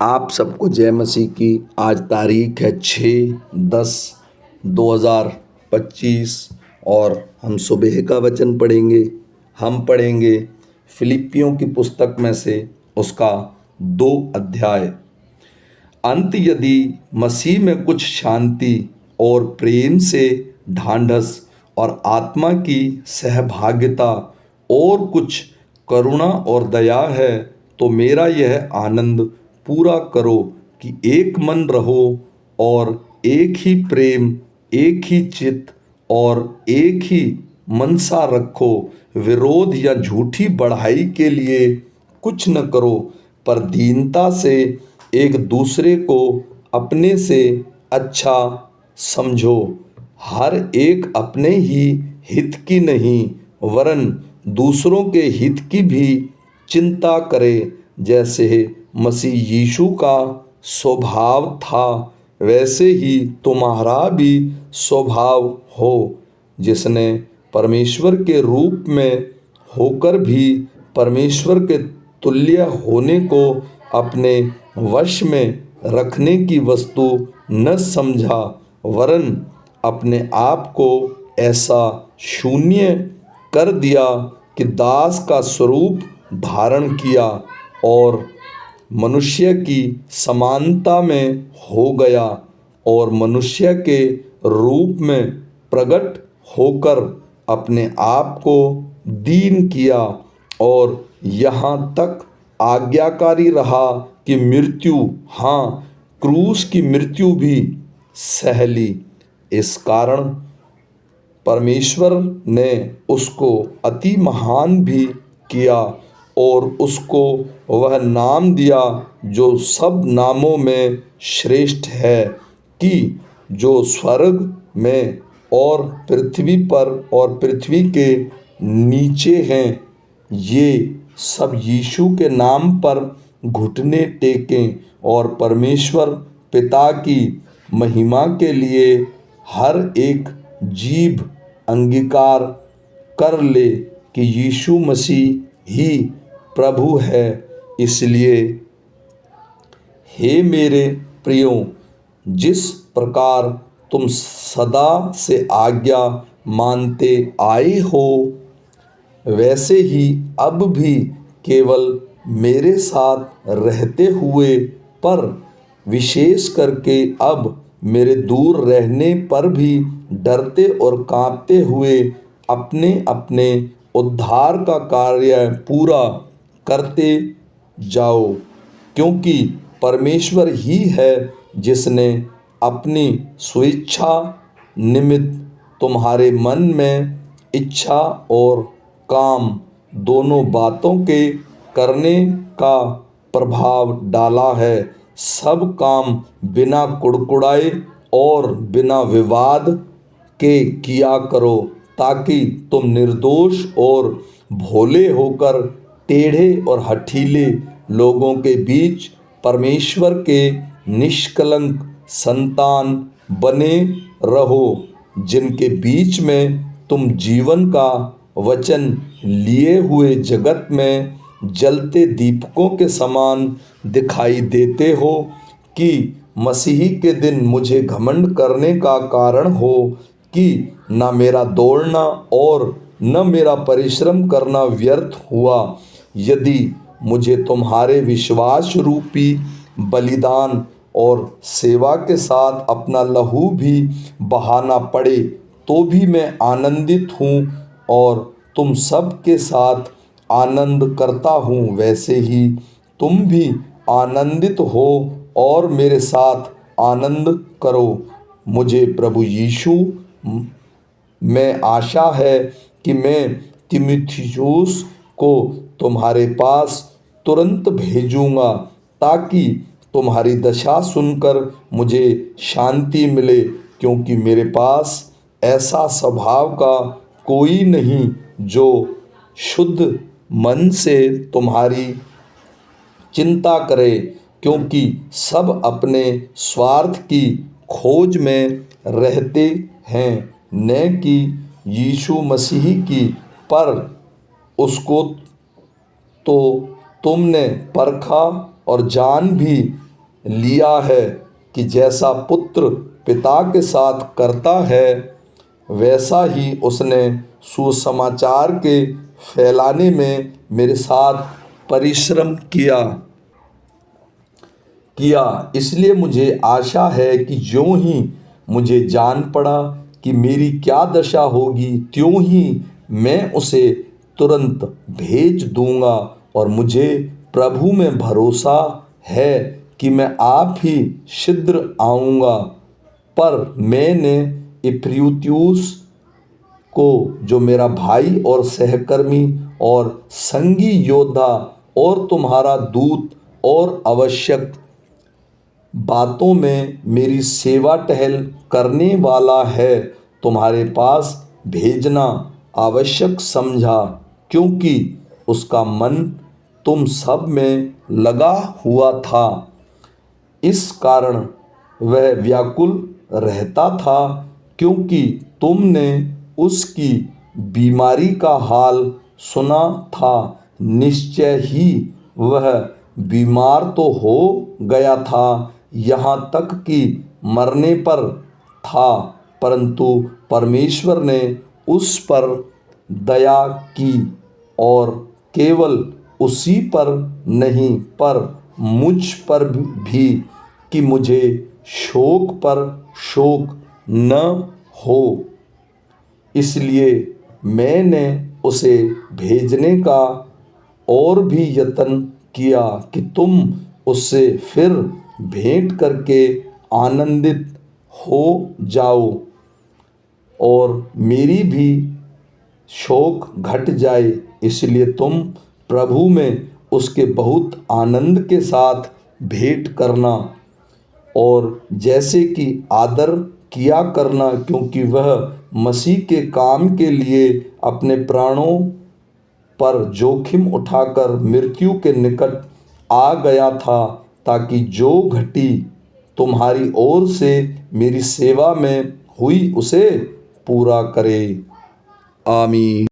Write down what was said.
आप सबको जय मसीह की। आज तारीख है 6/10/2025 और हम सुबह का वचन पढ़ेंगे। हम पढ़ेंगे फिलिपियों की पुस्तक में से उसका 2 अध्याय। अंत यदि मसीह में कुछ शांति और प्रेम से ढांढस और आत्मा की सहभागिता और कुछ करुणा और दया है, तो मेरा यह आनंद पूरा करो कि एक मन रहो और एक ही प्रेम, एक ही चित्त और एक ही मनसा रखो। विरोध या झूठी बढ़ाई के लिए कुछ न करो, पर दीनता से एक दूसरे को अपने से अच्छा समझो। हर एक अपने ही हित की नहीं वरन दूसरों के हित की भी चिंता करे। जैसे मसीह यीशु का स्वभाव था, वैसे ही तुम्हारा भी स्वभाव हो, जिसने परमेश्वर के रूप में होकर भी परमेश्वर के तुल्य होने को अपने वश में रखने की वस्तु न समझा, वरन अपने आप को ऐसा शून्य कर दिया कि दास का स्वरूप धारण किया और मनुष्य की समानता में हो गया और मनुष्य के रूप में प्रकट होकर अपने आप को दीन किया और यहाँ तक आज्ञाकारी रहा कि मृत्यु, हाँ, क्रूस की मृत्यु भी सह ली। इस कारण परमेश्वर ने उसको अति महान भी किया और उसको वह नाम दिया जो सब नामों में श्रेष्ठ है, कि जो स्वर्ग में और पृथ्वी पर और पृथ्वी के नीचे हैं, ये सब यीशु के नाम पर घुटने टेकें और परमेश्वर पिता की महिमा के लिए हर एक जीभ अंगीकार कर ले कि यीशु मसीह ही प्रभु है। इसलिए हे मेरे प्रियो, जिस प्रकार तुम सदा से आज्ञा मानते आए हो, वैसे ही अब भी केवल मेरे साथ रहते हुए, पर विशेष करके अब मेरे दूर रहने पर भी डरते और कांपते हुए अपने अपने उद्धार का कार्य पूरा करते जाओ, क्योंकि परमेश्वर ही है जिसने अपनी स्वेच्छा निमित्त तुम्हारे मन में इच्छा और काम दोनों बातों के करने का प्रभाव डाला है। सब काम बिना कुड़कुड़ाए और बिना विवाद के किया करो, ताकि तुम निर्दोष और भोले होकर टेढ़े और हठीले लोगों के बीच परमेश्वर के निष्कलंक संतान बने रहो, जिनके बीच में तुम जीवन का वचन लिए हुए जगत में जलते दीपकों के समान दिखाई देते हो, कि मसीही के दिन मुझे घमंड करने का कारण हो कि न मेरा दौड़ना और न मेरा परिश्रम करना व्यर्थ हुआ। यदि मुझे तुम्हारे विश्वास रूपी बलिदान और सेवा के साथ अपना लहू भी बहाना पड़े, तो भी मैं आनंदित हूँ और तुम सब के साथ आनंद करता हूँ। वैसे ही तुम भी आनंदित हो और मेरे साथ आनंद करो। मुझे प्रभु यीशु में आशा है कि मैं तीमुथियुस को तुम्हारे पास तुरंत भेजूँगा, ताकि तुम्हारी दशा सुनकर मुझे शांति मिले, क्योंकि मेरे पास ऐसा स्वभाव का कोई नहीं जो शुद्ध मन से तुम्हारी चिंता करे, क्योंकि सब अपने स्वार्थ की खोज में रहते हैं, न कि यीशु मसीह की। पर उसको तो तुमने परखा और जान भी लिया है कि जैसा पुत्र पिता के साथ करता है वैसा ही उसने सुसमाचार के फैलाने में मेरे साथ परिश्रम किया। इसलिए मुझे आशा है कि ज्यों ही मुझे जान पड़ा कि मेरी क्या दशा होगी, त्यों ही मैं उसे तुरंत भेज दूंगा। और मुझे प्रभु में भरोसा है कि मैं आप ही शीघ्र आऊँगा। पर मैंने इपफ्रुदितुस को, जो मेरा भाई और सहकर्मी और संगी योद्धा और तुम्हारा दूत और आवश्यक बातों में मेरी सेवा टहल करने वाला है, तुम्हारे पास भेजना आवश्यक समझा, क्योंकि उसका मन तुम सब में लगा हुआ था। इस कारण वह व्याकुल रहता था, क्योंकि तुमने उसकी बीमारी का हाल सुना था। निश्चय ही वह बीमार तो हो गया था, यहाँ तक कि मरने पर था, परंतु परमेश्वर ने उस पर दया की, और केवल उसी पर नहीं पर मुझ पर भी, कि मुझे शोक पर शोक न हो। इसलिए मैंने उसे भेजने का और भी यत्न किया कि तुम उससे फिर भेंट करके आनंदित हो जाओ और मेरी भी शोक घट जाए। इसलिए तुम प्रभु में उसके बहुत आनंद के साथ भेंट करना और जैसे कि आदर किया करना, क्योंकि वह मसीह के काम के लिए अपने प्राणों पर जोखिम उठाकर मृत्यु के निकट आ गया था, ताकि जो घटी तुम्हारी ओर से मेरी सेवा में हुई उसे पूरा करे। आमीन।